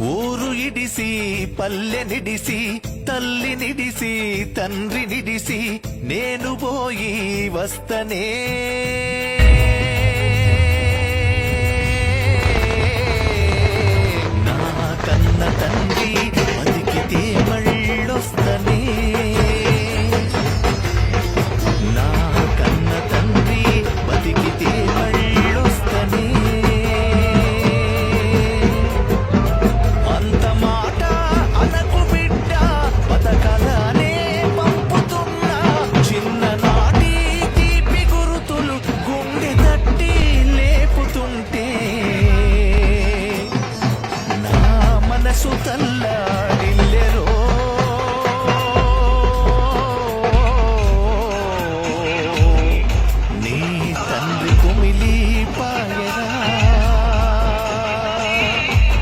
ఊరు ఇడిసి పల్లె నిడిసి తల్లి నిడిసి తండ్రి నిడిసి నేను పోయి వస్తనే నా కన్న తండ్రి బతికితే మళ్ళొస్తనే నా కన్న తండ్రి బతికితే మళ్ళొస్తనే అంత మాట అనకు బిడ్డ బతకలనే పంపుతున్నా చిన్ననాటి తీపి గురుతులు గుండె తట్టి లేపుతుంటే నా మనసు తల్ల